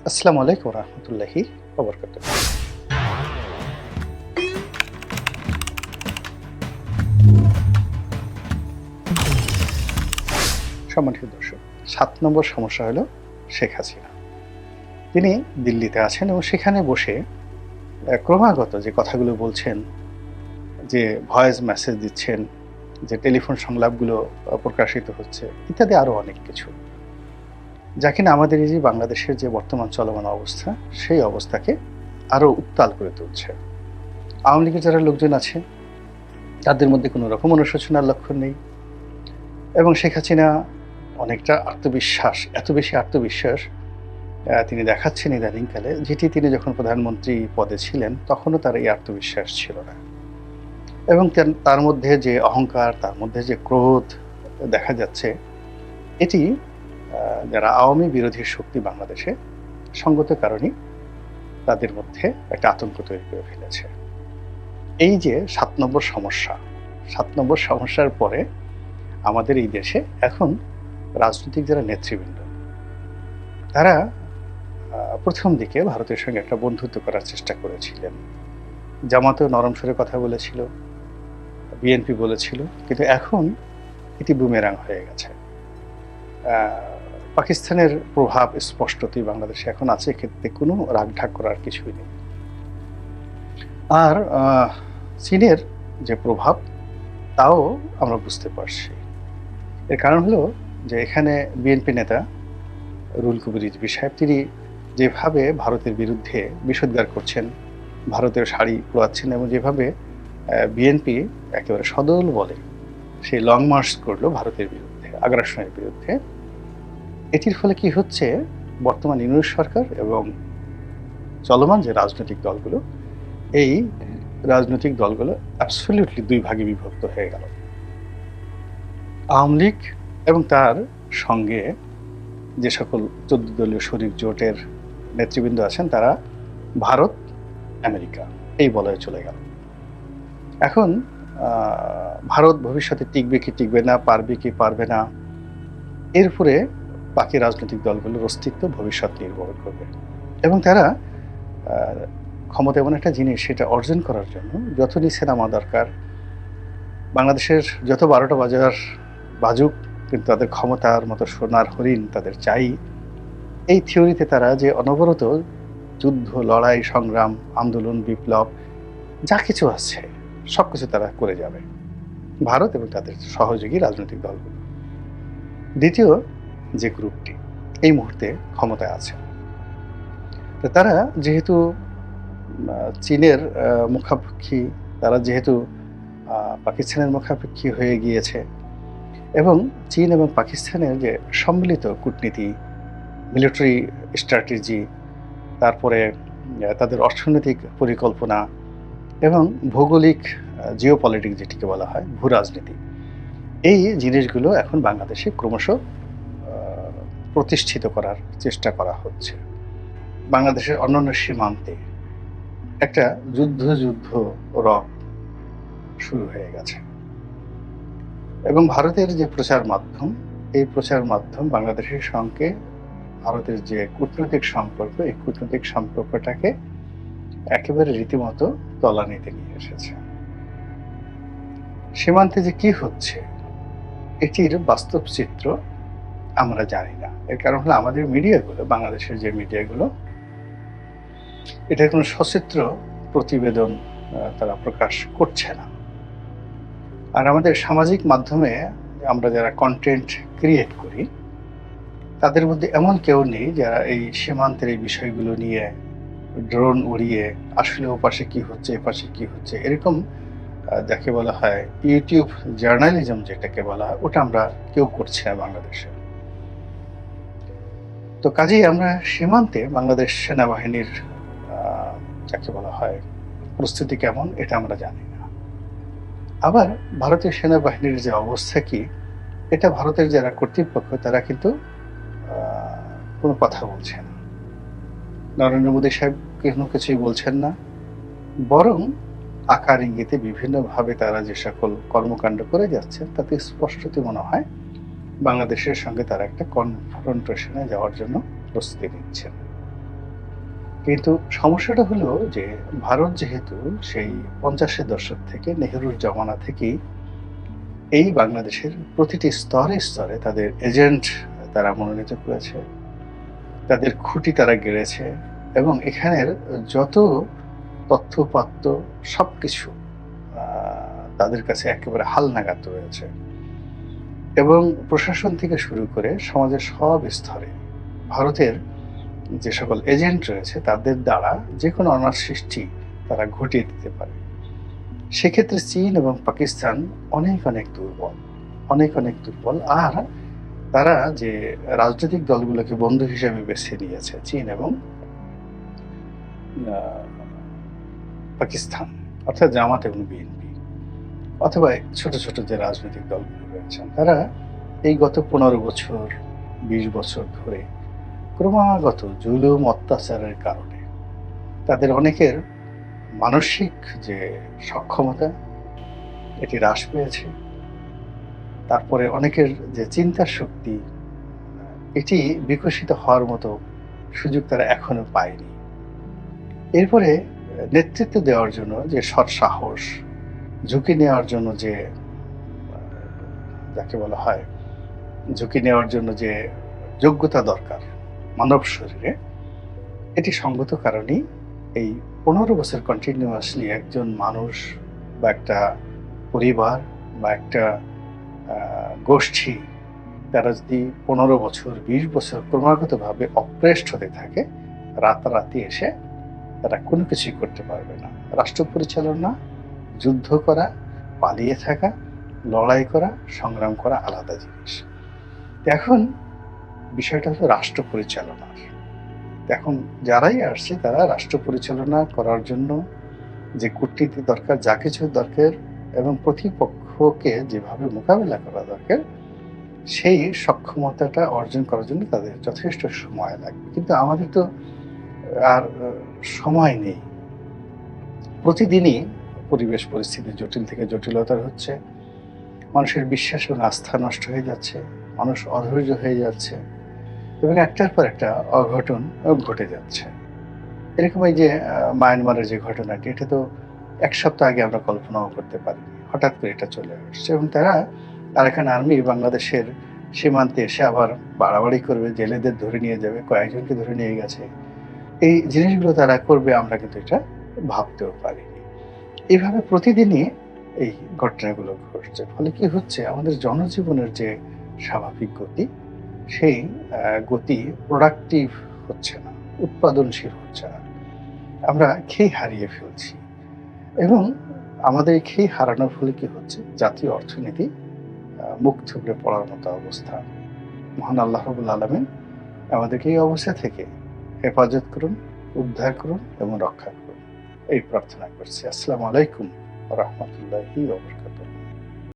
আসসালামু আলাইকুম রহমতুল্লাহি ওবরকাতুহ। সম্মানিত দর্শক, ৭ নম্বর সমস্যা হলো শেখ হাসিনা। তিনি দিল্লিতে আছেন এবং সেখানে বসে ক্রমাগত যে কথাগুলো বলছেন, যে ভয়েস মেসেজ দিচ্ছেন, যে টেলিফোন সংলাপগুলো প্রকাশিত হচ্ছে ইত্যাদি আরও অনেক কিছু। যা কিনা আমাদের এই যে বাংলাদেশের যে বর্তমান চলমান অবস্থা, সেই অবস্থাকে আরও উত্তাল করে তুলছে। আওয়ামী লীগের যারা লোকজন আছে তাদের মধ্যে কোনো রকম অনুশোচনার লক্ষণ নেই এবং শেখ হাসিনা অনেকটা আত্মবিশ্বাস, এত বেশি আত্মবিশ্বাস তিনি দেখাচ্ছেন ইদানিংকালে, যেটি তিনি যখন প্রধানমন্ত্রী পদে ছিলেন তখনও তার এই আত্মবিশ্বাস ছিল না। এবং তার মধ্যে যে অহংকার, তার মধ্যে যে ক্রোধ দেখা যাচ্ছে, এটি যারা আওয়ামী বিরোধী শক্তি বাংলাদেশে সঙ্গত কারণেই তাদের মধ্যে একটা আতঙ্ক তৈরি করে ফেলেছে। এই যে ৭ নম্বর সমস্যা, ৭ নম্বর সমস্যার পরে আমাদের এই দেশে এখন রাজনৈতিক যারা নেতৃবৃন্দ, তারা প্রথম দিকে ভারতের সঙ্গে একটা বন্ধুত্ব করার চেষ্টা করেছিলেন। জামাতেও নরম সুরে কথা বলেছিল, বিএনপি বলেছিল, কিন্তু এখন এটি বুমেরাং হয়ে গেছে। পাকিস্তানের প্রভাব স্পষ্টতই বাংলাদেশে এখন আছে, এক্ষেত্রে কোনো রাগঢাক করার কিছুই নেই। আর চীনের যে প্রভাব, তাও আমরা বুঝতে পারছি। এর কারণ হলো যে এখানে বিএনপি নেতা রুহুল কবির রিজভী সাহেব, তিনি যেভাবে ভারতের বিরুদ্ধে বিষোদ্গার করছেন, ভারতের শাড়ি পোড়াচ্ছেন এবং যেভাবে বিএনপি একেবারে সদল বলে সেই লং মার্চ করলো ভারতের বিরুদ্ধে, আগ্রাসনের বিরুদ্ধে, এটির ফলে কি হচ্ছে, বর্তমান ইউনূস সরকার এবং চলমান যে রাজনৈতিক দলগুলো, এই রাজনৈতিক দলগুলো অ্যাবসলিউটলি দুই ভাগে বিভক্ত হয়ে গেল। আওয়ামী লীগ এবং তার সঙ্গে যে সকল ১৪ দলীয় শরিক জোটের নেতৃবৃন্দ আছেন, তারা ভারত, আমেরিকা এই বলয়ে চলে গেল। এখন ভারত ভবিষ্যতে টিকবে কি টিকবে না, পারবে কি পারবে না, এর উপরে বাকি রাজনৈতিক দলগুলোর অস্তিত্ব ভবিষ্যৎ নির্ভর করবে। এবং তারা ক্ষমতা এমন একটা জিনিস, সেটা অর্জন করার জন্য যত নিচে নামা দরকার, বাংলাদেশের যত ১২টা বাজার বাজুক, কিন্তু তাদের ক্ষমতার মতো সোনার হরিণ তাদের চাই। এই থিওরিতে তারা যে অনবরত যুদ্ধ, লড়াই, সংগ্রাম, আন্দোলন, বিপ্লব যা কিছু আছে সব কিছু তারা করে যাবে, ভারত এবং তাদের সহযোগী রাজনৈতিক দলগুলো। দ্বিতীয় যে গ্রুপটি এই মুহূর্তে ক্ষমতায় আছে, তো তারা যেহেতু চীনের মুখাপেক্ষী, তারা যেহেতু পাকিস্তানের মুখাপেক্ষী হয়ে গিয়েছে এবং চীন এবং পাকিস্তানের যে সম্মিলিত কূটনীতি, মিলিটারি স্ট্র্যাটেজি, তারপরে তাদের অর্থনৈতিক পরিকল্পনা এবং ভৌগোলিক জিওপলিটিক্স যেটিকে বলা হয়, ভূ রাজনীতি, এই জিনিসগুলো এখন বাংলাদেশে ক্রমশ প্রতিষ্ঠিত করার চেষ্টা করা হচ্ছে। বাংলাদেশের অন্যান্য সীমান্তে একটা যুদ্ধ রব শুরু হয়ে গেছে এবং ভারতের যে প্রচার মাধ্যম, এই প্রচার মাধ্যম বাংলাদেশের সঙ্গে ভারতের যে কূটনৈতিক সম্পর্ক, এই কূটনৈতিক সম্পর্কটাকে একেবারে রীতিমতো তলানিতে নিয়ে এসেছে। সীমান্তে যে কি হচ্ছে এটির বাস্তব চিত্র আমরা জানি না। এর কারণ হলো আমাদের মিডিয়াগুলো, বাংলাদেশের যে মিডিয়াগুলো, এটার কোনো সচিত্র প্রতিবেদন তারা প্রকাশ করছে না। আর আমাদের সামাজিক মাধ্যমে আমরা যারা কন্টেন্ট ক্রিয়েট করি, তাদের মধ্যে এমন কেউ নেই যারা এই সীমান্তের এই বিষয়গুলো নিয়ে ড্রোন উড়িয়ে আসলে ওপাশে কি হচ্ছে, এপাশে কি হচ্ছে, এরকম যাকে বলা হয় ইউটিউব জার্নালিজম যেটাকে বলা হয়, ওটা আমরা কেউ করছি না বাংলাদেশে। তো কাজেই আমরা সীমান্তে বাংলাদেশ সেনাবাহিনীর যাকে বলা হয় প্রস্তুতি কেমন, এটা আমরা জানি না। আবার ভারতীয় সেনাবাহিনীর যে অবস্থা কি, এটা ভারতের যারা কর্তৃপক্ষ তারা কিন্তু কোনো কথা বলছে না। নরেন্দ্র মোদী সাহেব কোনো কিছুই বলছেন না, বরং আকার ইঙ্গিতে বিভিন্নভাবে তারা যে সকল কর্মকাণ্ড করে যাচ্ছেন, তাতে স্পষ্টতই মনে হয় বাংলাদেশের সঙ্গে তারা একটা কনফ্রন্টেশনে যাওয়ার জন্য প্রস্তুতি নিচ্ছেন। কিন্তু সমস্যাটা হলো যে ভারত যেহেতু সেই ৫০-এর দশক থেকে নেহেরুর জমানা থেকেই এই বাংলাদেশের প্রতিটি স্তরে স্তরে তাদের এজেন্ট তারা মনোনীত করেছে, তাদের খুঁটি তারা গেড়েছে এবং এখানের যত তথ্য-উপাত্ত সবকিছু আ তাদের কাছে একেবারে হালনাগাদ রয়েছে এবং প্রশাসন থেকে শুরু করে সমাজের সব স্তরে ভারতের যে সকল এজেন্ট রয়েছে তাদের দ্বারা যেকোনো অনার সৃষ্টি তারা ঘটিয়ে দিতে পারে। সেক্ষেত্রে চীন এবং পাকিস্তান অনেক, অনেক দুর্বল। অনেক, অনেক দুর্বল। আর তারা যে রাজনৈতিক দলগুলোকে বন্ধু হিসেবে বেছে নিয়েছে চীন এবং আ পাকিস্তান অর্থাৎ জামাত এবং বিএনপি অথবা ছোট, ছোট যে রাজনৈতিক দলগুলো রয়েছেন তারা এই গত ১৫ বছর ২০ বছর ধরে ক্রমাগত জুলুম অত্যাচারের কারণে তাদের অনেকের মানসিক যে সক্ষমতা এটি হ্রাস পেয়েছে। তারপরে অনেকের যে চিন্তার শক্তি এটি বিকশিত হওয়ার মতো সুযোগ তারা এখনো পায়নি। এরপরে নেতৃত্ব দেওয়ার জন্য যে সৎ সাহস, ঝুঁকি নেওয়ার জন্য যে আ যাকে বলা হয়, ঝুঁকি নেওয়ার জন্য যে যোগ্যতা দরকার মানব শরীরে, এটি সঙ্গত কারণেই এই ১৫ বছর কন্টিনিউয়াসলি একজন মানুষ বা একটা পরিবার বা একটা আ গোষ্ঠী তারা যদি ১৫ বছর ২০ বছর ক্রমাগতভাবে অপ্রেসড হতে থাকে, রাতারাতি এসে তারা কোনো কিছুই করতে পারবে না। রাষ্ট্র পরিচালনা, যুদ্ধ করা, পালিয়ে থাকা, লড়াই করা, সংগ্রাম করা আলাদা জিনিস। এখন বিষয়টা হলো রাষ্ট্র পরিচালনার। এখন যারাই আসছে তারা রাষ্ট্র পরিচালনা করার জন্য যে কূটনীতি দরকার, যা কিছু দরকার এবং প্রতিপক্ষকে যেভাবে মোকাবেলা করা দরকার, সেই সক্ষমতাটা অর্জন করার জন্য তাদের যথেষ্ট সময় লাগবে। কিন্তু আমাদের তো আর সময় নেই। প্রতিদিনই পরিবেশ পরিস্থিতি জটিল থেকে জটিলতর হচ্ছে। মানুষের বিশ্বাস এবং আস্থা নষ্ট হয়ে যাচ্ছে। মানুষ অধৈর্য হয়ে যাচ্ছে এবং একটার পর একটা অঘটন ঘটে যাচ্ছে। এরকম এই যে মায়ানমারের যে ঘটনাটি, এটা তো ১ সপ্তাহ আগে আমরা কল্পনাও করতে পারিনি। হঠাৎ করে এটা চলে আসছে এবং তারা আরাকান আর্মি বাংলাদেশের সীমান্তে এসে আবার বাড়াবাড়ি করবে, জেলেদের ধরে নিয়ে যাবে, কয়েকজনকে ধরে নিয়ে গেছে। এই জিনিসগুলো তারা করবে আমরা কিন্তু এটা ভাবতেও পারিনি। এভাবে প্রতিদিনই এই ঘটনাগুলো ঘটছে। ফলে কি হচ্ছে আমাদের জনজীবনের যে স্বাভাবিক গতি, সেই গতি প্রোডাক্টিভ হচ্ছে না, উৎপাদনশীল হচ্ছে না। আমরা খেই হারিয়ে ফেলছি এবং আমাদের এই খেই হারানোর ফলে কি হচ্ছে জাতীয় অর্থনীতি মুখ থুবড়ে পড়ার মতো অবস্থা। মহান আল্লাহ রাব্বুল আলামিন আমাদেরকে এই অবস্থা থেকে হেফাজত করুন, উদ্ধার করুন এবং রক্ষা করুন। এই প্রার্থনা করছি। আসসালামু আলাইকুম ওয়া রাহমাতুল্লাহি ওয়া বারাকাতুহু।